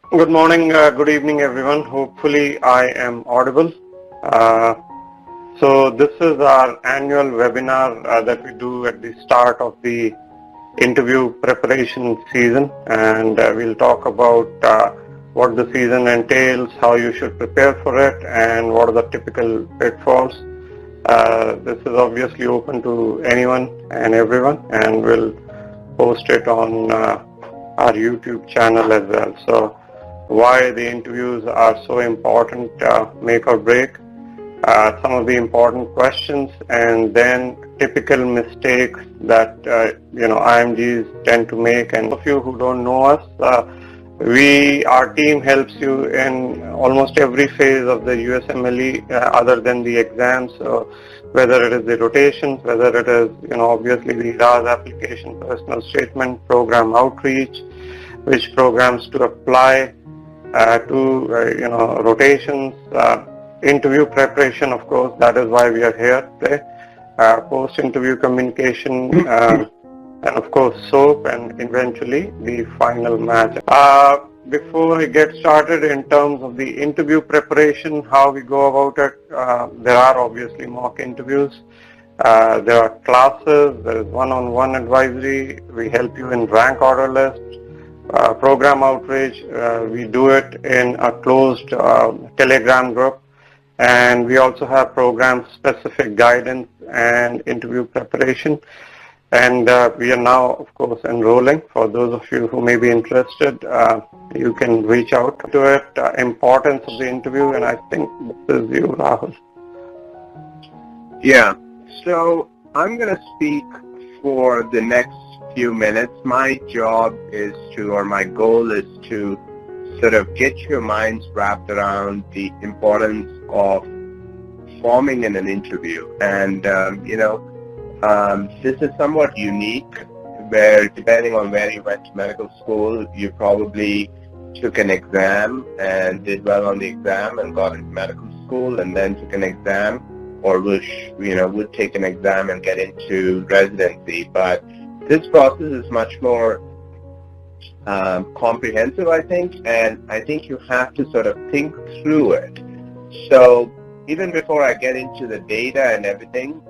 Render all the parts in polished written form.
Good morning, good evening, everyone. Hopefully, I am audible. Uh, so, this is our annual webinar that we do at the start of the interview preparation season, and we'll talk about what the season entails, how you should prepare for it, and what are the typical pitfalls. This is obviously open to anyone and everyone, and we'll post it on our YouTube channel as well. So, why the interviews are so important, make or break, some of the important questions, and then typical mistakes that IMGs tend to make. And of you who don't know us, our team helps you in almost every phase of the USMLE other than the exams. So whether it is the rotations, whether it is obviously the RAS application, personal statement, program outreach, which programs to apply to rotations, interview preparation, of course, that is why we are here today, post-interview communication, and of course SOAP, and eventually the final match. Before we get started in terms of the interview preparation, how we go about it, there are obviously mock interviews. There are classes, there is one-on-one advisory, we help you in rank order list. Program outreach, we do it in a closed Telegram group, and we also have program-specific guidance and interview preparation. And we are now, of course, enrolling. For those of you who may be interested, you can reach out to it. Importance of the interview, and I think this is you, Rahul. Yeah, so I'm going to speak for the next few minutes. My job is to, or my goal is to sort of get your minds wrapped around the importance of forming in an interview. And, this is somewhat unique, where depending on where you went to medical school, you probably took an exam and did well on the exam and got into medical school, and then took an exam, or would take an exam and get into residency. But this process is much more comprehensive, I think, and I think you have to sort of think through it. So even before I get into the data and everything,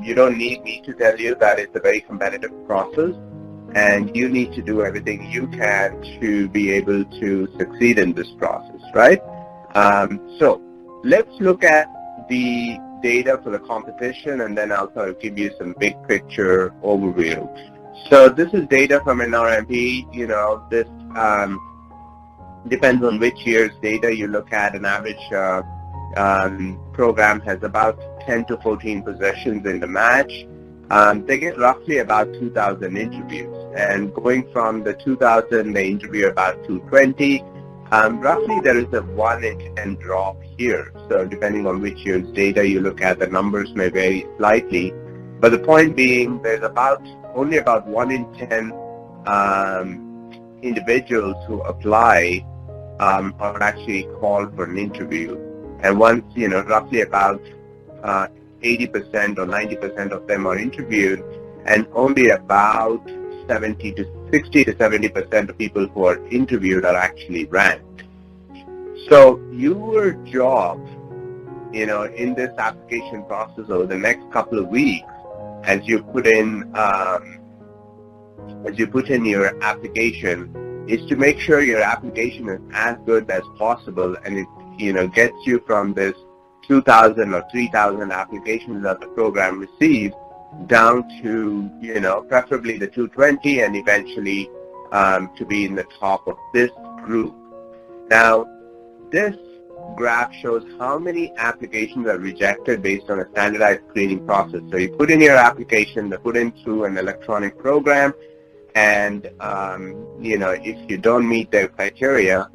you don't need me to tell you that it's a very competitive process, and you need to do everything you can to be able to succeed in this process, right? So let's look at the data for the competition, and then I'll sort of give you some big picture overview. So this is data from NRMP. This depends on which year's data you look at. An average program has about 10 to 14 positions in the match. They get roughly about 2,000 interviews, and going from the 2,000, they interview about 220. Roughly there is a 1 in 10 drop here. So depending on which year's data you look at, the numbers may vary slightly. But the point being, there's only about 1 in 10 individuals who apply are actually called for an interview. And once, roughly about 80% or 90% of them are interviewed, and only about 60 to 70% of people who are interviewed are actually ranked. So your job, in this application process over the next couple of weeks, as you put in your application, is to make sure your application is as good as possible, and it gets you from this 2,000 or 3,000 applications that the program receives down to, preferably the 220, and eventually to be in the top of this group. Now, this graph shows how many applications are rejected based on a standardized screening process. So you put in your application, they put in through an electronic program, and if you don't meet their criteria,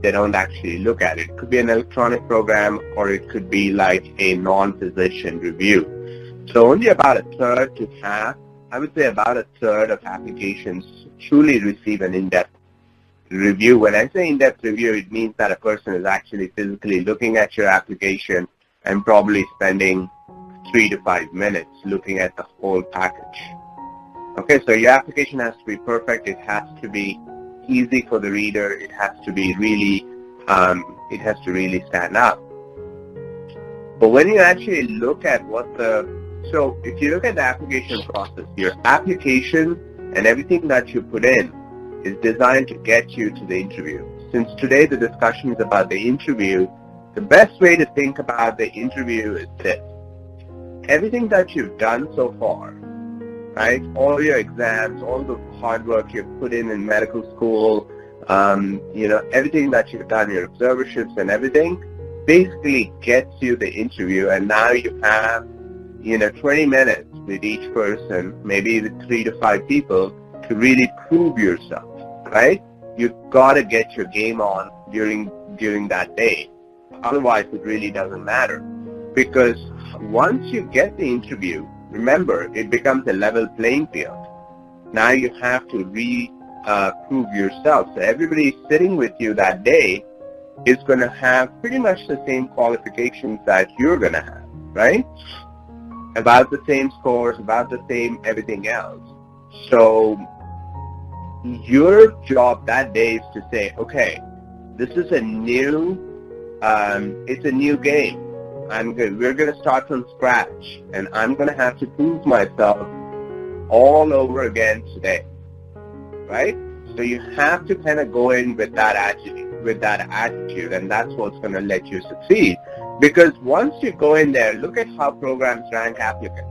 they don't actually look at it. It could be an electronic program, or it could be like a non-physician review. So only about a third to half, I would say about a third of applications truly receive an in-depth review. When I say in-depth review, it means that a person is actually physically looking at your application and probably spending 3 to 5 minutes looking at the whole package. Okay, so your application has to be perfect. It has to be easy for the reader. It has to be really, it has to really stand out. But when you actually look at so if you look at the application process, your application and everything that you put in is designed to get you to the interview. Since today the discussion is about the interview, the best way to think about the interview is this. Everything that you've done so far, right? All your exams, all the hard work you've put in medical school, everything that you've done, your observerships and everything, basically gets you the interview, and now you have 20 minutes with each person, maybe with 3 to 5 people, to really prove yourself, right? You've got to get your game on during that day. Otherwise, it really doesn't matter. Because once you get the interview, remember, it becomes a level playing field. Now you have to prove yourself. So everybody sitting with you that day is going to have pretty much the same qualifications that you're going to have, right? About the same scores, about the same everything else. So your job that day is to say, okay, this is a new, it's a new game. We're going to start from scratch, and I'm going to have to prove myself all over again today, right? So you have to kind of go in with that attitude, and that's what's going to let you succeed. Because once you go in there, look at how programs rank applicants.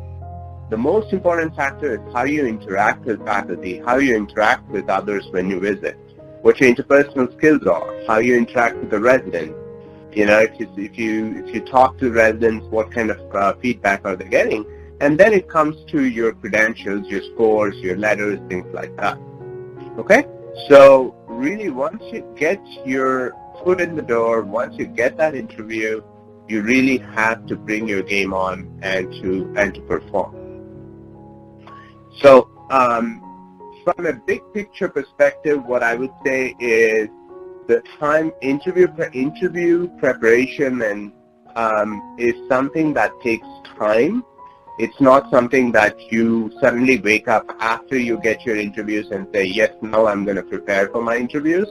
The most important factor is how you interact with faculty, how you interact with others when you visit, what your interpersonal skills are, how you interact with the residents. If you talk to residents, what kind of feedback are they getting? And then it comes to your credentials, your scores, your letters, things like that. Okay? So really, once you get your foot in the door, once you get that interview, you really have to bring your game on and to perform. So from a big picture perspective, what I would say is the time interview preparation and is something that takes time. It's not something that you suddenly wake up after you get your interviews and say, yes, now I'm going to prepare for my interviews.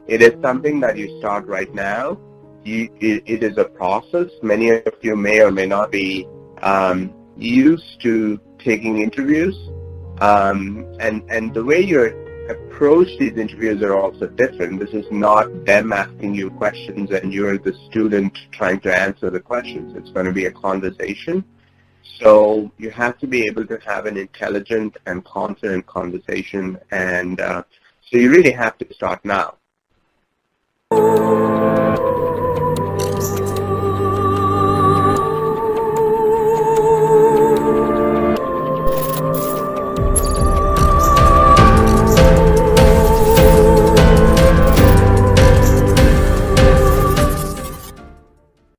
It is something that you start right now. It is a process. Many of you may or may not be used to taking interviews. And the way you approach these interviews are also different. This is not them asking you questions and you're the student trying to answer the questions. It's going to be a conversation. So you have to be able to have an intelligent and confident conversation, and so you really have to start now.